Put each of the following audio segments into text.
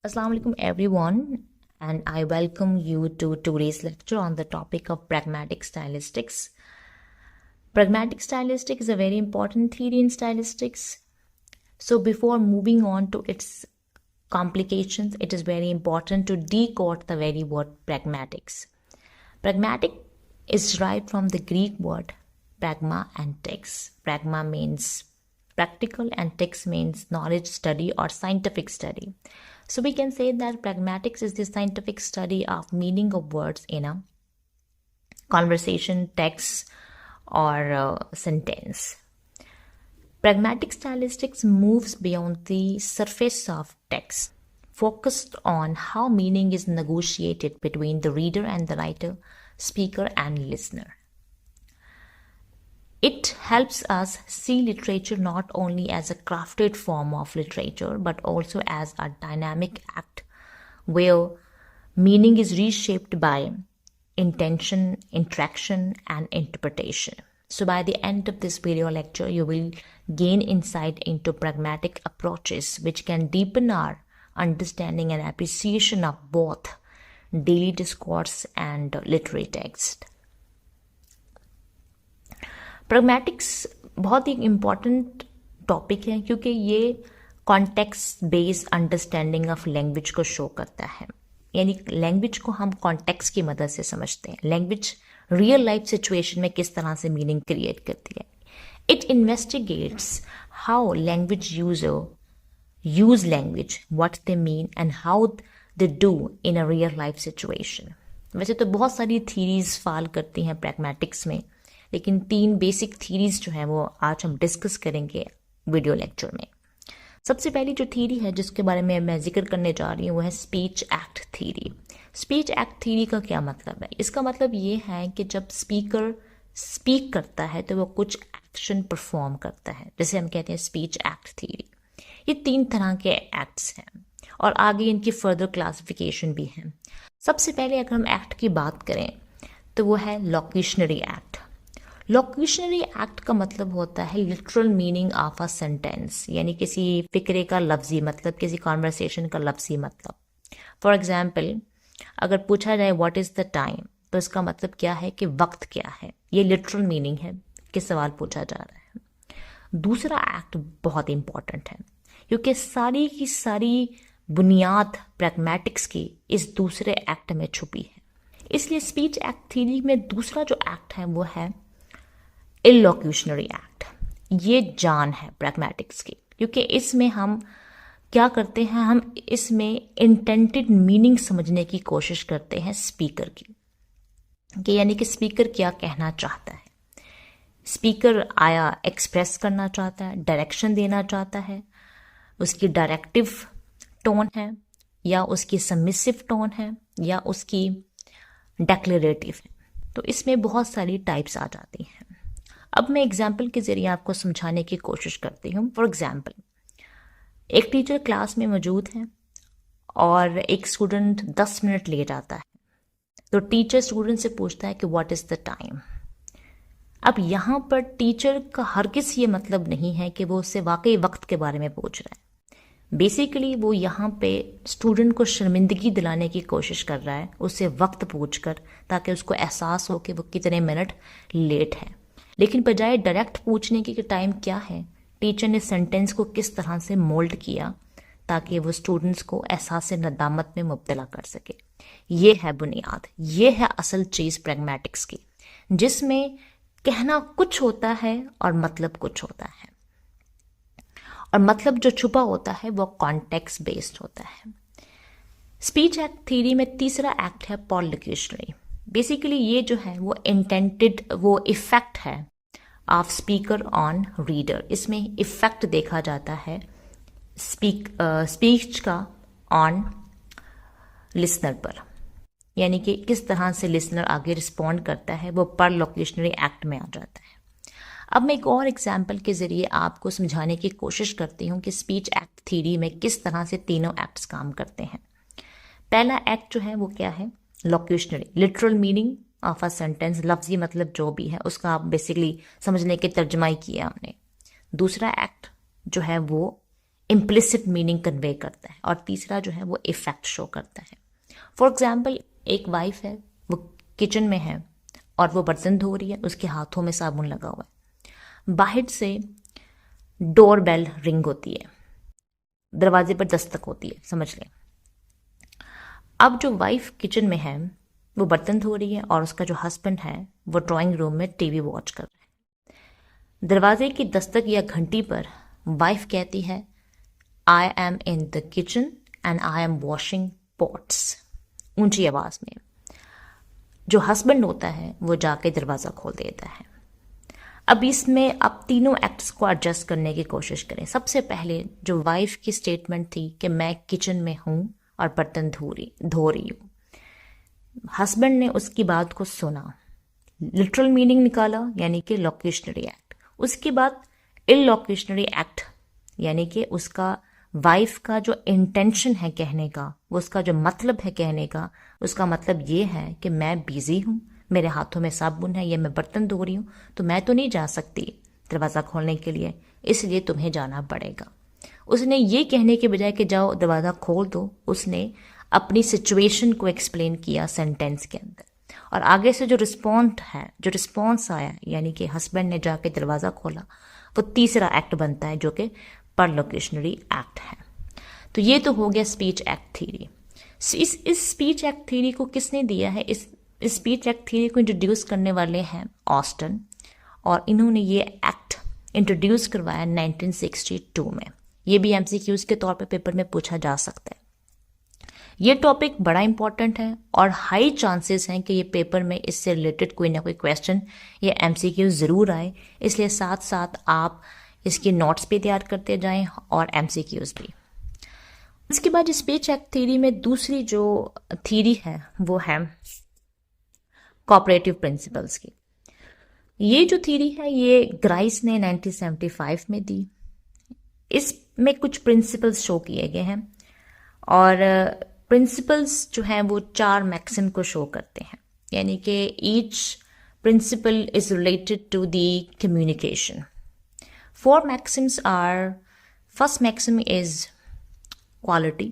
Assalamu alaikum everyone, and I welcome you to today's lecture on the topic of pragmatic stylistics. Pragmatic stylistic is a very important theory in stylistics. So before moving on to its complications, it is very important to decode the very word pragmatics. Pragmatic is derived from the Greek word pragma and tex. Pragma means practical and tex means knowledge, study or scientific study. So we can say that pragmatics is the scientific study of meaning of words in a conversation, text or sentence. Pragmatic stylistics moves beyond the surface of text, focused on how meaning is negotiated between the reader and the writer, speaker and listener. It helps us see literature not only as a crafted form of literature, but also as a dynamic act where meaning is reshaped by intention, interaction, and interpretation. So by the end of this video lecture, you will gain insight into pragmatic approaches which can deepen our understanding and appreciation of both daily discourse and literary text. प्रैग्मैटिक्स बहुत ही important topic है क्योंकि ये context based understanding of language को show करता है, यानी language को हम कॉन्टेक्स्ट की मदद से समझते हैं. लैंग्वेज रियल लाइफ सिचुएशन में किस तरह से मीनिंग क्रिएट करती है. It investigates how language user use language, what they mean and how they do in a real life situation. वैसे तो बहुत सारी थीरीज फॉल करती हैं प्रैग्मैटिक्स में, लेकिन 3 बेसिक थीरीज जो है वो आज हम डिस्कस करेंगे वीडियो लेक्चर में. सबसे पहली जो थीरी है जिसके बारे में मैं जिक्र करने जा रही हूँ वो है speech act theory. Speech act theory का क्या मतलब है? इसका मतलब ये है कि जब स्पीकर स्पीक करता है तो वो कुछ एक्शन परफॉर्म करता है, जैसे हम कहते हैं स्पीच एक्ट थीरी. ये 3 तरह के एक्ट्स हैं और आगे इनकी फर्दर क्लासिफिकेशन भी है. सबसे पहले अगर हम एक्ट की बात करें तो वो है लोक्यूशनरी एक्ट. लोक्यूशनरी एक्ट का मतलब होता है literal meaning of a sentence, यानी किसी फिक्रे का लफ्जी मतलब, किसी कॉन्वर्सेशन का लफ्जी मतलब. फॉर एग्जाम्पल अगर पूछा जाए व्हाट इज़ द टाइम, तो इसका मतलब क्या है कि वक्त क्या है. ये लिटरल मीनिंग है कि सवाल पूछा जा रहा है. दूसरा एक्ट बहुत इंपॉर्टेंट है क्योंकि सारी की सारी बुनियाद प्रैग्मैटिक्स की इस दूसरे एक्ट में छुपी है. इसलिए स्पीच एक्ट थ्योरी में दूसरा जो एक्ट है वो है इलोक्यूशनरी एक्ट. ये जान है प्रैग्मैटिक्स की, क्योंकि इसमें हम क्या करते हैं, हम इसमें इंटेंटेड मीनिंग समझने की कोशिश करते हैं स्पीकर की, कि यानी कि स्पीकर क्या कहना चाहता है. स्पीकर आया एक्सप्रेस करना चाहता है, डायरेक्शन देना चाहता है, उसकी डायरेक्टिव टोन है या उसकी सबमिसिव टोन है या उसकी डेक्लेरेटिव है. तो इसमें बहुत सारी टाइप्स आ जाती हैं. अब मैं एग्जाम्पल के ज़रिए आपको समझाने की कोशिश करती हूँ. फॉर एग्जाम्पल एक टीचर क्लास में मौजूद है और एक स्टूडेंट 10 मिनट लेट आता है, तो टीचर स्टूडेंट से पूछता है कि व्हाट इज़ द टाइम. अब यहाँ पर टीचर का हरगिज़ ये मतलब नहीं है कि वो उससे वाकई वक्त के बारे में पूछ रहा है. बेसिकली वो यहाँ पे स्टूडेंट को शर्मिंदगी दिलाने की कोशिश कर रहा है उससे वक्त पूछकर, ताकि उसको एहसास हो कि वो कितने मिनट लेट है. लेकिन बजाय डायरेक्ट पूछने की कि टाइम क्या है, टीचर ने सेंटेंस को किस तरह से मोल्ड किया ताकि वो स्टूडेंट्स को एहसास नदामत में मुब्तला कर सके. ये है बुनियाद, ये है असल चीज़ प्रैग्मैटिक्स की, जिसमें कहना कुछ होता है और मतलब कुछ होता है, और मतलब जो छुपा होता है वो कॉन्टेक्स्ट बेस्ड होता है. स्पीच एक्ट थ्योरी में तीसरा एक्ट है पॉलिटिक्यूशनरी. बेसिकली ये जो है वो इंटेंटेड वो इफेक्ट है ऑफ स्पीकर ऑन रीडर. इसमें इफेक्ट देखा जाता है स्पीच का ऑन लिसनर पर, यानी कि किस तरह से लिसनर आगे रिस्पॉन्ड करता है, वो पर लोक्यूशनरी एक्ट में आ जाता है. अब मैं एक और एग्जाम्पल के ज़रिए आपको समझाने की कोशिश करती हूँ कि स्पीच एक्ट थ्योरी में किस तरह से तीनों एक्ट्स काम करते हैं. पहला एक्ट जो है वो क्या है, locutionary, literal meaning of a sentence, लफ्जी मतलब जो भी है उसका आप बेसिकली समझने के तर्जमा ही किया हमने. दूसरा एक्ट जो है वो implicit meaning convey करता है, और तीसरा जो है वो effect show करता है. For example, एक वाइफ है, वो किचन में है और वो बर्तन धो रही है, उसके हाथों में साबुन लगा हुआ है. बाहर से डोर बेल रिंग होती है, दरवाजे पर दस्तक होती है, समझ लें. अब जो वाइफ किचन में है वो बर्तन धो रही है और उसका जो हस्बैंड है वो ड्राइंग रूम में टीवी वॉच कर रहा है. दरवाजे की दस्तक या घंटी पर वाइफ कहती है, I am in the kitchen and I am washing pots, ऊंची आवाज में. जो हस्बैंड होता है वो जाके दरवाज़ा खोल देता है. अब इसमें आप तीनों एक्ट्स को एडजस्ट करने की कोशिश करें. सबसे पहले जो वाइफ की स्टेटमेंट थी कि मैं किचन में हूँ और बर्तन धो रही हूँ, हस्बैंड ने उसकी बात को सुना, लिटरल मीनिंग निकाला यानी कि लोकेशनरी एक्ट. उसके बाद इललोकेशनरी एक्ट यानी कि उसका वाइफ का जो इंटेंशन है कहने का, वो उसका जो मतलब है कहने का, उसका मतलब ये है कि मैं बिजी हूँ, मेरे हाथों में साबुन है या मैं बर्तन धो रही हूँ, तो मैं तो नहीं जा सकती दरवाज़ा खोलने के लिए, इसलिए तुम्हें जाना पड़ेगा. उसने ये कहने के बजाय कि जाओ दरवाज़ा खोल दो, उसने अपनी सिचुएशन को एक्सप्लेन किया सेंटेंस के अंदर. और आगे से जो रिस्पॉन्स आया यानी कि हस्बैंड ने जाके दरवाज़ा खोला, वो तीसरा एक्ट बनता है जो कि पर लोकेशनरी एक्ट है. तो ये तो हो गया स्पीच एक्ट थ्योरी. इस स्पीच एक्ट थ्योरी को किसने दिया है? इस स्पीच एक्ट थ्योरी को इंट्रोड्यूस करने वाले हैं ऑस्टन, और इन्होंने ये एक्ट इंट्रोड्यूस करवाया 1962 में. ये भी एमसीक्यूज के तौर पे पेपर में पूछा जा सकता है. ये टॉपिक बड़ा इंपॉर्टेंट है और हाई चांसेस हैं कि ये पेपर में इससे रिलेटेड कोई ना कोई क्वेश्चन या एमसीक्यू ज़रूर आए, इसलिए साथ साथ आप इसके नोट्स भी तैयार करते जाएं और एमसीक्यूज भी. इसके बाद स्पीच एक्ट थ्योरी में दूसरी जो थ्योरी है वो है कोऑपरेटिव प्रिंसिपल्स की. ये जो थ्योरी है ये ग्राइस ने 1975 में दी. इसमें कुछ प्रिंसिपल्स शो किए गए हैं और प्रिंसिपल्स जो हैं वो 4 मैक्सिम को शो करते हैं, यानी कि each principle is related to the communication. 4 maxims are, first maxim is quality,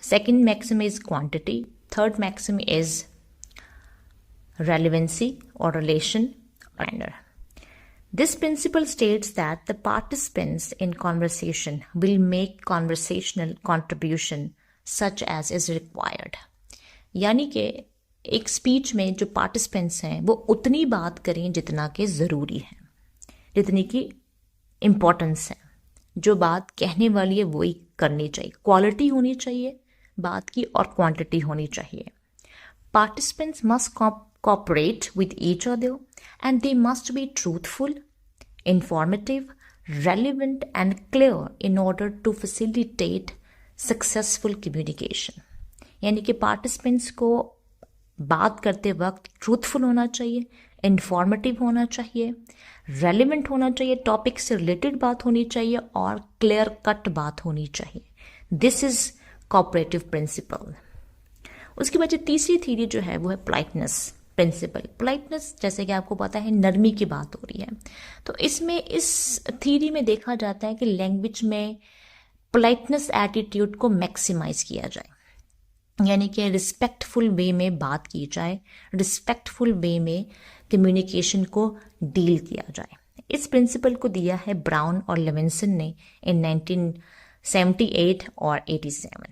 second maxim is quantity, third maxim is relevancy or relation or manner. This principle states that the participants in conversation will make conversational contribution such as is required. यानी कि एक speech में जो participants हैं वो उतनी बात करें जितना कि ज़रूरी है, जितनी की इम्पोर्टेंस है. जो बात कहने वाली है वही करनी चाहिए. क्वालिटी होनी चाहिए बात की और क्वांटिटी होनी चाहिए. Participants must cooperate with each other and they must be truthful, informative, relevant and clear in order to facilitate successful communication. यानी कि पार्टिसिपेंट्स को बात करते वक्त ट्रूथफुल होना चाहिए, इंफॉर्मेटिव होना चाहिए, रेलिवेंट होना चाहिए, टॉपिक से रिलेटेड बात होनी चाहिए और क्लियर कट बात होनी चाहिए. This is cooperative principal. उसके बाद जो तीसरी थ्योरी जो है वो है पोलाइटनेस प्रिंसिपल. पोलाइटनेस जैसे कि आपको पता है नरमी की बात हो रही है, तो इसमें इस थ्योरी में देखा जाता है कि लैंग्वेज में पोलाइटनेस एटीट्यूड को मैक्सिमाइज किया जाए, यानी कि रिस्पेक्टफुल वे में बात की जाए, रिस्पेक्टफुल वे में कम्युनिकेशन को डील किया जाए. इस प्रिंसिपल को दिया है ब्राउन और लेविंसन ने इन 1978 और 87.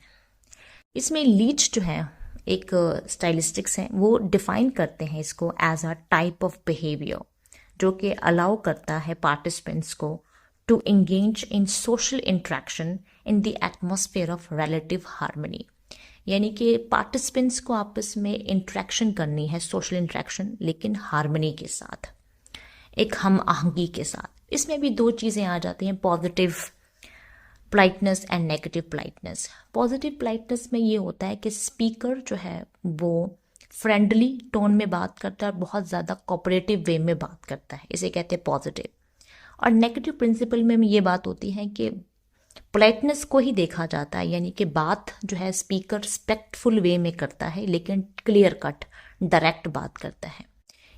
इसमें लीच जो है एक स्टाइलिस्टिक्स हैं, वो डिफाइन करते हैं इसको as a type of behaviour जो कि अलाउ करता है पार्टिसिपेंट्स को to engage in social interaction in the atmosphere of relative harmony. यानी कि पार्टिसिपेंट्स को आपस में इंट्रैक्शन करनी है, सोशल इंट्रैक्शन, लेकिन हार्मनी के साथ, एक हम आहंगी के साथ. इसमें भी 2 चीज़ें आ जाती हैं, positive politeness and negative politeness. Positive politeness में ये होता है कि स्पीकर जो है वो फ्रेंडली टोन में बात करता है और बहुत ज़्यादा कोऑपरेटिव वे में बात करता है, इसे कहते हैं पॉजिटिव. और नेगेटिव प्रिंसिपल में ये बात होती है कि पोलाइटनेस को ही देखा जाता है, यानी कि बात जो है स्पीकर रिस्पेक्टफुल वे में करता है लेकिन क्लियर कट डायरेक्ट बात करता है.